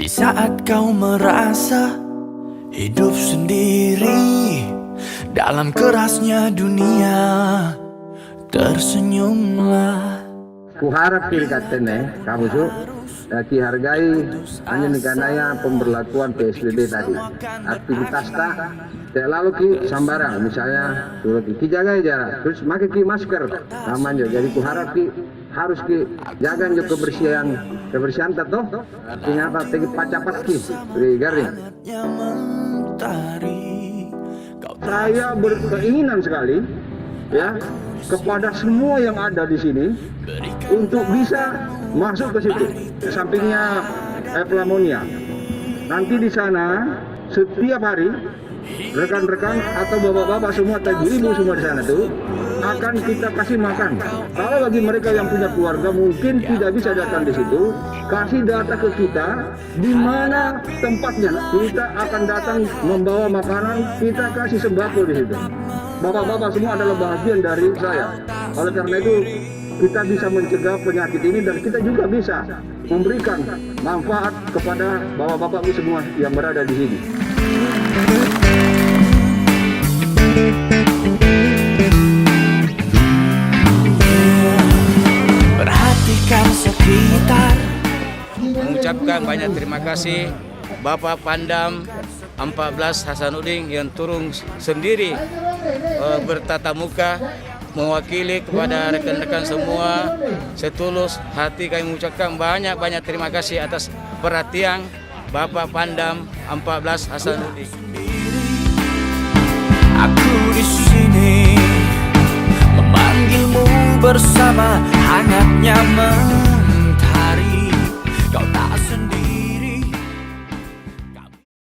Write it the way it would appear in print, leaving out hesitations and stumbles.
Di saat kau merasa hidup sendiri dalam kerasnya dunia, tersenyumlah. Kuharap kiri katene kamu su dihargai hanya negaranya pemberlakuan PSBB tadi. Aktivitas tak lalu ki sambarang misalnya suruh ki jaga jarak, terus pakai ki masker aman jo. Jadi kuharap ki harus ki jaga jo kebersihan toh. Artinya apa? Tegi pacapat ki garing. Saya berkeinginan sekali ya kepada semua yang ada di sini untuk bisa masuk ke situ. Sampingnya Pelamonia. Nanti di sana setiap hari rekan-rekan atau bapak-bapak semua atau ibu semua di sana tuh akan kita kasih makan. Kalau bagi mereka yang punya keluarga mungkin tidak bisa datang di situ, kasih data ke kita di mana tempatnya. Kita akan datang membawa makanan, kita kasih sembako di situ. Bapak-bapak semua adalah bagian dari saya. Oleh karena itu kita bisa mencegah penyakit ini dan kita juga bisa memberikan manfaat kepada bapak-bapak semua yang berada di sini. Perhatikan sekitar. Mengucapkan banyak terima kasih Bapak Pandam 14 Hasanuddin yang turun sendiri bertatap muka mewakili kepada rekan-rekan semua. Setulus hati kami mengucapkan banyak terima kasih atas perhatian Bapak Pandam 14 Hasanuddin. Aku di sini memanggilmu bersama hangatnya